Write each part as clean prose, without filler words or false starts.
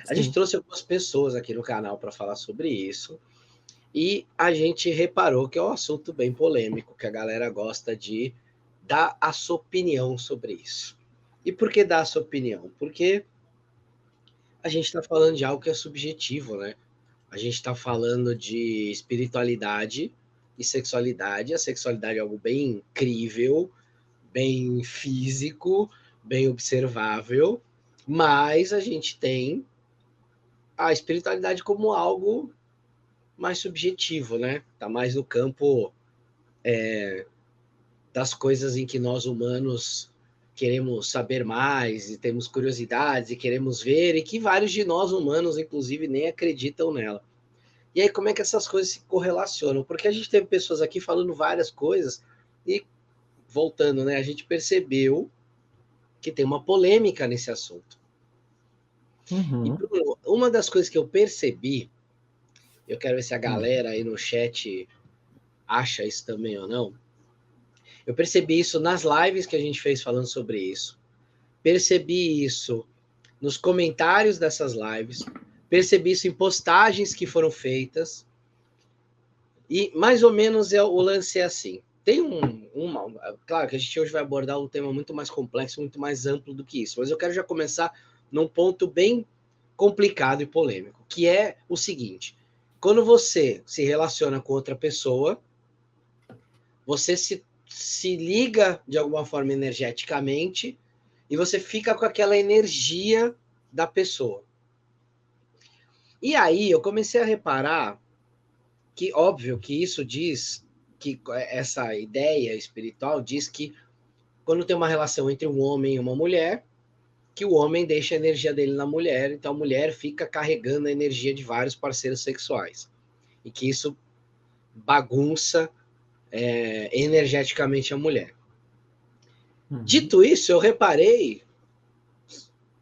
A gente Sim. trouxe algumas pessoas aqui no canal para falar sobre isso, e a gente reparou que é um assunto bem polêmico, que a galera gosta de dar a sua opinião sobre isso. E por que dar a sua opinião? Porque a gente está falando de algo que é subjetivo, né? A gente está falando de espiritualidade e sexualidade. A sexualidade é algo bem incrível, bem físico, bem observável, mas a gente tem a espiritualidade como algo mais subjetivo, né? Tá mais no campo das coisas em que nós humanos queremos saber mais e temos curiosidades e queremos ver e que vários de nós humanos, inclusive, nem acreditam nela. E aí, como é que essas coisas se correlacionam? Porque a gente teve pessoas aqui falando várias coisas e, voltando, né, a gente percebeu que tem uma polêmica nesse assunto. E, Uhum. Bruno, uma das coisas que eu percebi, eu quero ver se a Hum. galera aí no chat acha isso também ou não. Eu percebi isso nas lives que a gente fez falando sobre isso. Percebi isso nos comentários dessas lives. Percebi isso em postagens que foram feitas. E mais ou menos o lance é assim. Tem claro que a gente hoje vai abordar um tema muito mais complexo, muito mais amplo do que isso, mas eu quero já começar num ponto bem complicado e polêmico, que é o seguinte: quando você se relaciona com outra pessoa, você se liga de alguma forma energeticamente e você fica com aquela energia da pessoa. E aí eu comecei a reparar que, óbvio, que isso diz que essa ideia espiritual diz que quando tem uma relação entre um homem e uma mulher, que o homem deixa a energia dele na mulher, então a mulher fica carregando a energia de vários parceiros sexuais. E que isso bagunça energeticamente a mulher. Uhum. Dito isso, eu reparei,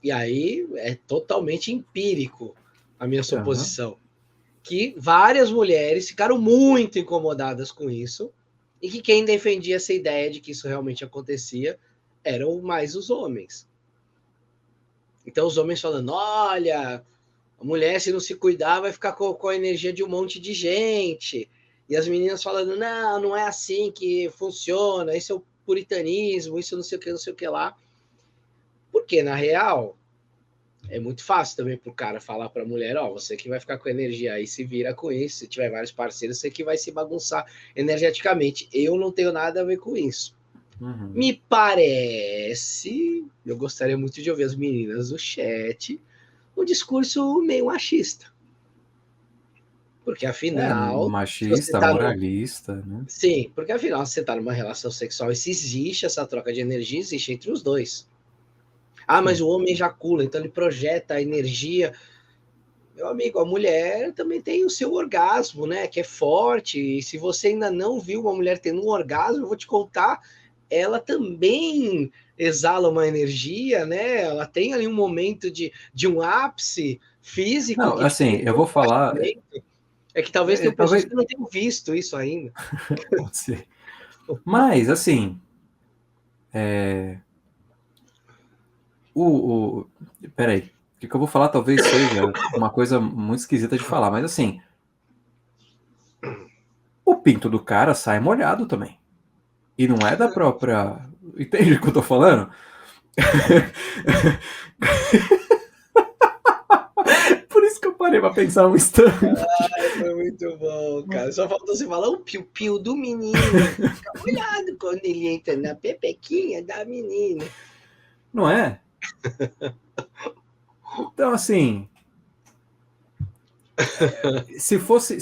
e aí é totalmente empírico a minha Aham. suposição, que várias mulheres ficaram muito incomodadas com isso e que quem defendia essa ideia de que isso realmente acontecia eram mais os homens. Então os homens falando, olha, a mulher se não se cuidar vai ficar com a energia de um monte de gente. E as meninas falando, não, não é assim que funciona, isso é o puritanismo, isso não sei o que lá. Porque, na real, é muito fácil também pro cara falar pra mulher, ó, você que vai ficar com energia aí, se vira com isso, se tiver vários parceiros, você que vai se bagunçar energeticamente. Eu não tenho nada a ver com isso. Uhum. Me parece, eu gostaria muito de ouvir as meninas do chat, um discurso meio machista. Porque É, afinal, se você machista, tá no. moralista, né? Sim, porque afinal, se você tá numa relação sexual e se existe essa troca de energia, existe entre os dois. Ah, mas Sim. o homem ejacula, então ele projeta a energia. Meu amigo, a mulher também tem o seu orgasmo, né? Que é forte. E se você ainda não viu uma mulher tendo um orgasmo, eu vou te contar, ela também exala uma energia, né? Ela tem ali um momento de um ápice físico Não, que assim, tem eu um vou falar, compartimento. É que talvez tenham pessoas talvez, que não tenham visto isso ainda. pode ser. Mas, assim, o, o, peraí, o que eu vou falar talvez seja uma coisa muito esquisita de falar, mas assim, o pinto do cara sai molhado também. E não é da própria. Entende o que eu tô falando? Por isso que eu parei pra pensar um instante. Foi muito bom, cara. Só faltou você falar o piu-piu do menino. Fica molhado quando ele entra na pepequinha da menina. Não é? Então, assim, se fosse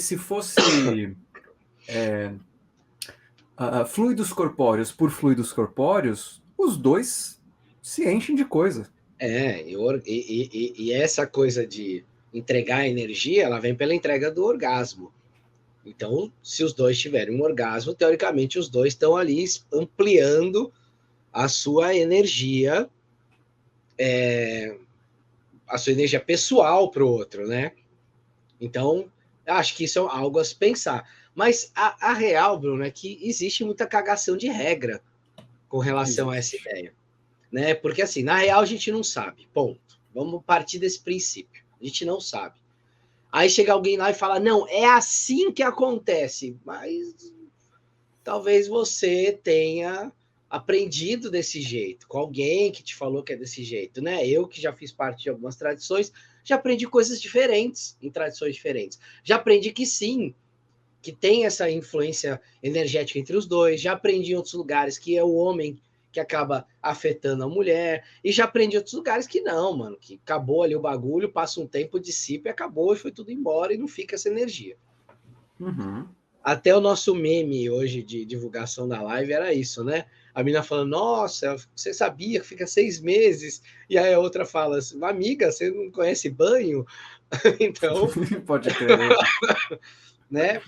fluidos corpóreos por fluidos corpóreos, os dois se enchem de coisa. E essa coisa de entregar energia, ela vem pela entrega do orgasmo. Então, se os dois tiverem um orgasmo, teoricamente os dois estão ali ampliando a sua energia, a sua energia pessoal para o outro, né? Então, acho que isso é algo a se pensar. Mas a real, Bruno, é que existe muita cagação de regra com relação a essa Existe. ideia, né? Porque assim, na real a gente não sabe. Ponto. Vamos partir desse princípio. A gente não sabe. Aí chega alguém lá e fala, não, é assim que acontece. Mas talvez você tenha aprendido desse jeito, com alguém que te falou que é desse jeito, né? Eu que já fiz parte de algumas tradições, já aprendi coisas diferentes em tradições diferentes. Já aprendi que sim, que tem essa influência energética entre os dois. Já aprendi em outros lugares que é o homem que acaba afetando a mulher. E já aprendi em outros lugares que não, mano, que acabou ali o bagulho, passa um tempo, dissipa e acabou, e foi tudo embora e não fica essa energia. Uhum. Até o nosso meme hoje de divulgação da live era isso, né? A menina falando, nossa, você sabia que fica 6 meses? E aí a outra fala assim, amiga, você não conhece banho? Então, Pode crer. né?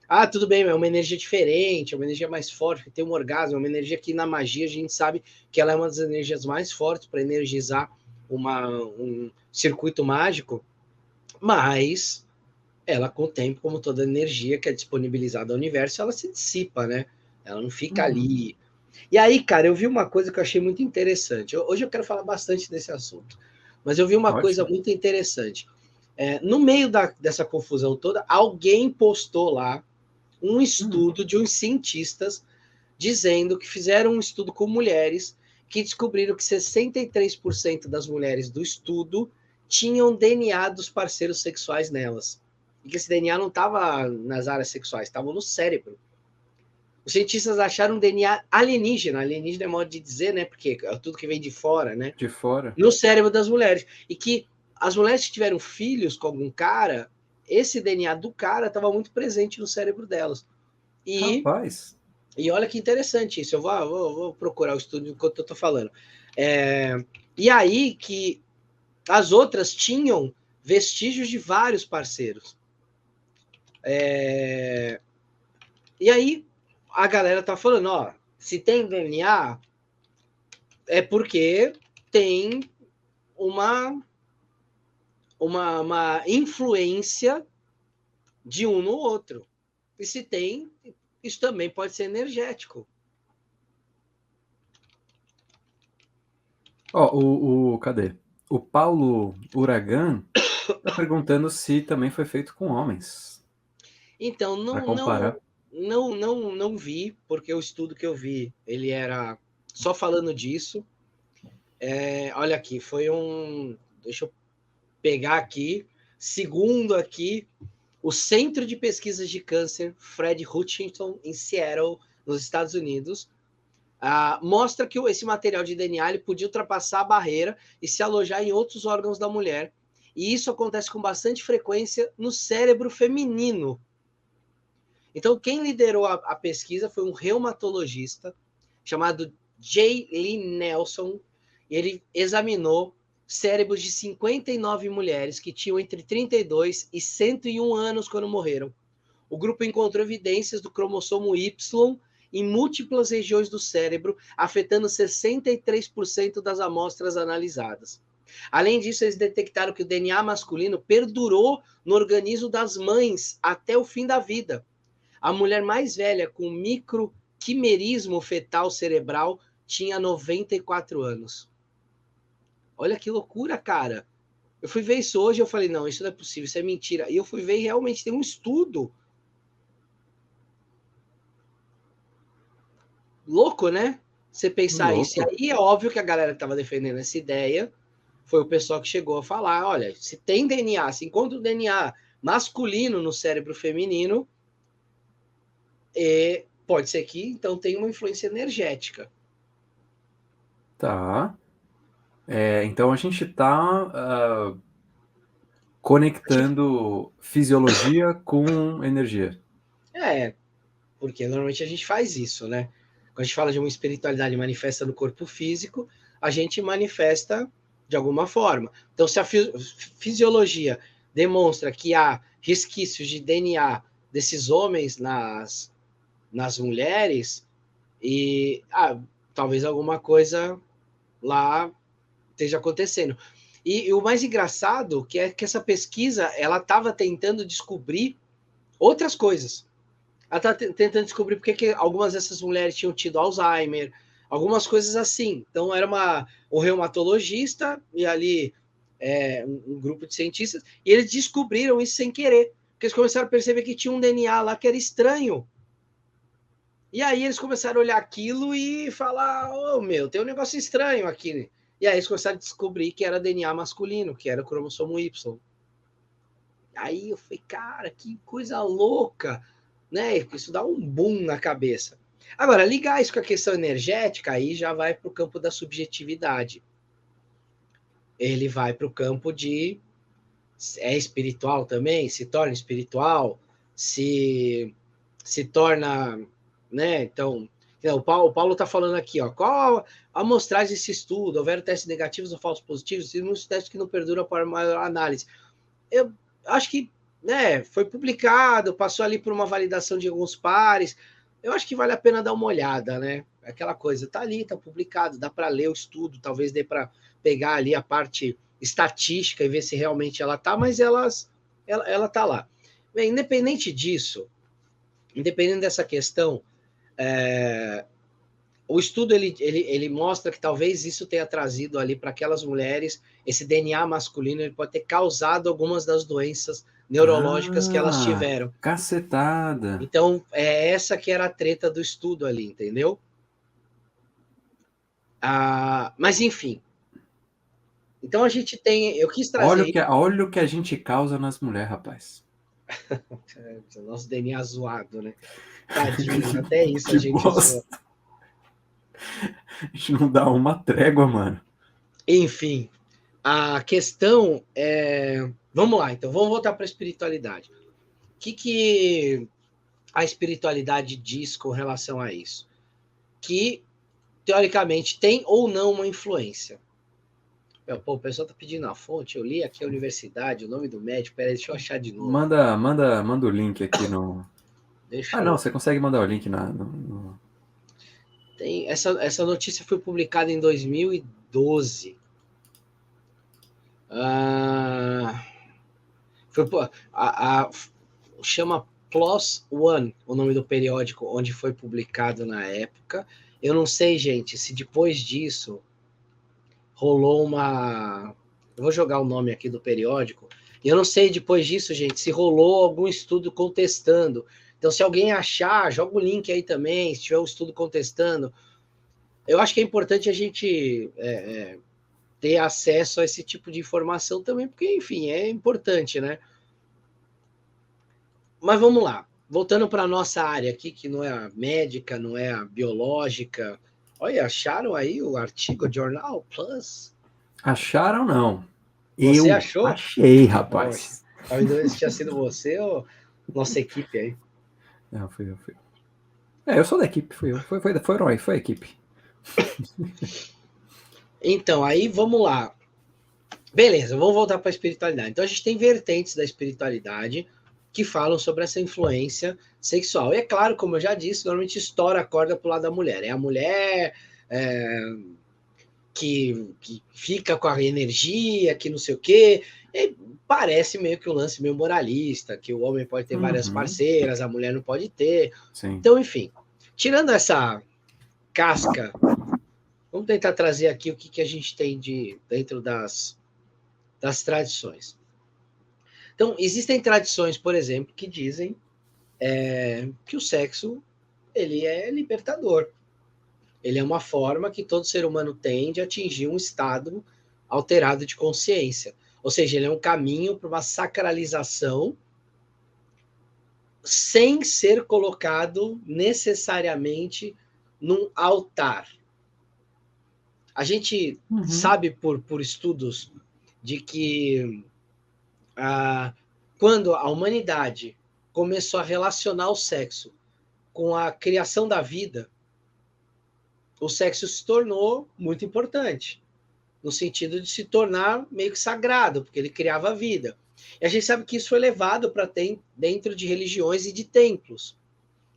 Ah, tudo bem, é uma energia diferente, é uma energia mais forte, que tem um orgasmo, é uma energia que na magia a gente sabe que ela é uma das energias mais fortes para energizar um circuito mágico, mas ela, com o tempo, como toda energia que é disponibilizada ao universo, ela se dissipa, né? Ela não fica Uhum. ali. E aí, cara, eu vi uma coisa que eu achei muito interessante. Hoje eu quero falar bastante desse assunto, mas eu vi uma coisa Ótimo. muito interessante. No meio dessa confusão toda, alguém postou lá um Uhum. estudo de uns cientistas dizendo que fizeram um estudo com mulheres que descobriram que 63% das mulheres do estudo tinham DNA dos parceiros sexuais nelas. E que esse DNA não estava nas áreas sexuais, estava no cérebro. Os cientistas acharam um DNA alienígena, alienígena é modo de dizer, né? Porque é tudo que vem de fora, né? De fora. No cérebro das mulheres. E que as mulheres que tiveram filhos com algum cara, esse DNA do cara estava muito presente no cérebro delas. E Rapaz. E olha que interessante isso. Eu vou procurar o estudo enquanto eu estou falando. E aí que as outras tinham vestígios de vários parceiros. E aí a galera tá falando, ó, se tem DNA é porque tem uma, uma influência de um no outro. E se tem, isso também pode ser energético. Ó, cadê? O Paulo Uragan tá perguntando se também foi feito com homens. Então, Para comparar. não vi, porque o estudo que eu vi, ele era só falando disso. Olha aqui, foi um. Deixa eu pegar aqui. Segundo aqui, o Centro de Pesquisas de Câncer, Fred Hutchinson, em Seattle, nos Estados Unidos, mostra que esse material de DNA ele podia ultrapassar a barreira e se alojar em outros órgãos da mulher. E isso acontece com bastante frequência no cérebro feminino. Então, quem liderou a pesquisa foi um reumatologista chamado J. Lee Nelson. Ele examinou cérebros de 59 mulheres que tinham entre 32 e 101 anos quando morreram. O grupo encontrou evidências do cromossomo Y em múltiplas regiões do cérebro, afetando 63% das amostras analisadas. Além disso, eles detectaram que o DNA masculino perdurou no organismo das mães até o fim da vida. A mulher mais velha com microquimerismo fetal cerebral tinha 94 anos. Olha que loucura, cara. Eu fui ver isso hoje e eu falei, não, isso não é possível, isso é mentira. E eu fui ver e realmente tem um estudo. Louco, né? Você pensar isso. E Louco. aí é óbvio que a galera que estava defendendo essa ideia foi o pessoal que chegou a falar, olha, se tem DNA, se encontra o DNA masculino no cérebro feminino, pode ser que então tenha uma influência energética. Tá. Então a gente tá conectando fisiologia com energia. Porque normalmente a gente faz isso, né? Quando a gente fala de uma espiritualidade manifesta no corpo físico, a gente manifesta de alguma forma. Então, se a fisiologia demonstra que há resquícios de DNA desses homens nas mulheres, e talvez alguma coisa lá esteja acontecendo. E o mais engraçado que é que essa pesquisa ela estava tentando descobrir outras coisas. Ela está tentando descobrir porque que algumas dessas mulheres tinham tido Alzheimer, algumas coisas assim. Então, era um reumatologista e ali um grupo de cientistas, e eles descobriram isso sem querer, porque eles começaram a perceber que tinha um DNA lá que era estranho. E aí eles começaram a olhar aquilo e falar, meu, tem um negócio estranho aqui. E aí eles começaram a descobrir que era DNA masculino, que era o cromossomo Y. Aí eu falei, cara, que coisa louca, né? Isso dá um boom na cabeça. Agora, ligar isso com a questão energética, aí já vai para o campo da subjetividade. Ele vai para o campo de é espiritual também, se torna espiritual, se torna, né? Então, o Paulo está falando aqui, ó, qual a amostragem desse estudo? Houveram testes negativos ou falsos positivos? E muitos testes que não perduram para maior análise. Eu acho que, né, foi publicado, passou ali por uma validação de alguns pares. Eu acho que vale a pena dar uma olhada, né? Aquela coisa, tá ali, tá publicado, dá para ler o estudo, talvez dê para pegar ali a parte estatística e ver se realmente ela tá, mas ela tá lá. Bem, independente disso, independente dessa questão, o estudo ele mostra que talvez isso tenha trazido ali para aquelas mulheres, esse DNA masculino, ele pode ter causado algumas das doenças neurológicas que elas tiveram. Cacetada! Então, é essa que era a treta do estudo ali, entendeu? Mas, enfim. Então, a gente tem... Eu quis trazer... Olha o que a gente causa nas mulheres, rapaz. Nosso DNA zoado, né? Tadinho, até isso a gente zoa. A gente não dá uma trégua, mano. Enfim, a questão é... Vamos lá, então, vamos voltar para a espiritualidade. O que a espiritualidade diz com relação a isso? Que, teoricamente, tem ou não uma influência. Pô, o pessoal tá pedindo a fonte, eu li aqui a universidade, o nome do médico, peraí, deixa eu achar de novo. Manda o link aqui no... não, você consegue mandar o link no... Tem, essa notícia foi publicada em 2012. Chama PLOS ONE, o nome do periódico onde foi publicado na época. Eu não sei, gente, se depois disso rolou uma... Eu vou jogar o nome aqui do periódico. E eu não sei depois disso, gente, se rolou algum estudo contestando. Então, se alguém achar, joga o link aí também, se tiver um estudo contestando. Eu acho que é importante a gente ter acesso a esse tipo de informação também, porque, enfim, é importante, né? Mas vamos lá. Voltando para a nossa área aqui, que não é a médica, não é a biológica. Olha, acharam aí o artigo Journal Plus? Acharam, não. Você achou? Achei, rapaz. Talvez se tinha sido você ou nossa equipe aí. Não, fui eu. Eu sou da equipe, fui eu. Foi a equipe. Então, aí vamos lá. Beleza, vamos voltar para a espiritualidade. Então, a gente tem vertentes da espiritualidade que falam sobre essa influência sexual. E é claro, como eu já disse, normalmente estoura a corda para o lado da mulher. É a mulher que fica com a energia, que não sei o quê. E parece meio que um lance meio moralista, que o homem pode ter várias parceiras, a mulher não pode ter. Sim. Então, enfim, tirando essa casca, vamos tentar trazer aqui o que a gente tem dentro das tradições. Então, existem tradições, por exemplo, que dizem que o sexo ele é libertador. Ele é uma forma que todo ser humano tem de atingir um estado alterado de consciência. Ou seja, ele é um caminho para uma sacralização sem ser colocado necessariamente num altar. A gente sabe por estudos de que quando a humanidade começou a relacionar o sexo com a criação da vida, o sexo se tornou muito importante, no sentido de se tornar meio que sagrado, porque ele criava a vida. E a gente sabe que isso foi levado para dentro de religiões e de templos.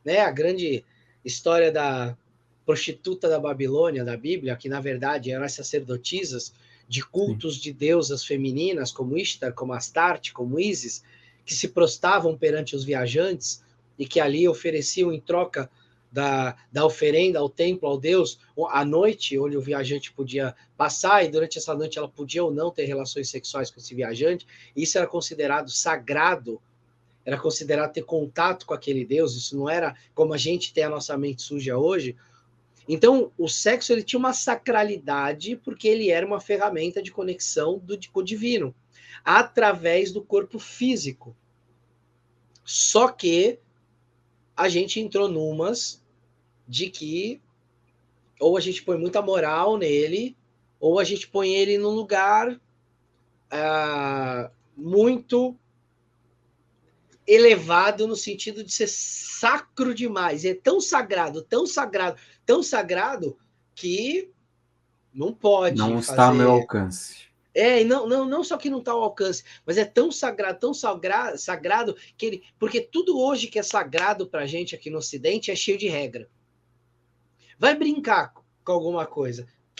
Né? A grande história da prostituta da Babilônia, da Bíblia, que na verdade eram as sacerdotisas de cultos de deusas femininas, como Ishtar, como Astarte, como Ísis, que se prostravam perante os viajantes e que ali ofereciam em troca da oferenda ao templo, ao Deus, à noite, onde o viajante podia passar, e durante essa noite ela podia ou não ter relações sexuais com esse viajante. Isso era considerado sagrado, era considerado ter contato com aquele Deus. Isso não era como a gente tem a nossa mente suja hoje. Então, o sexo ele tinha uma sacralidade porque ele era uma ferramenta de conexão com o divino, através do corpo físico. Só que a gente entrou numas de que ou a gente põe muita moral nele, ou a gente põe ele num lugar muito elevado no sentido de ser sacro demais. É tão sagrado, tão sagrado, tão sagrado que não pode Não fazer... está ao meu alcance. E não só que não está ao alcance, mas é tão sagrado que ele... Porque tudo hoje que é sagrado para a gente aqui no Ocidente é cheio de regra. Vai brincar com alguma coisa.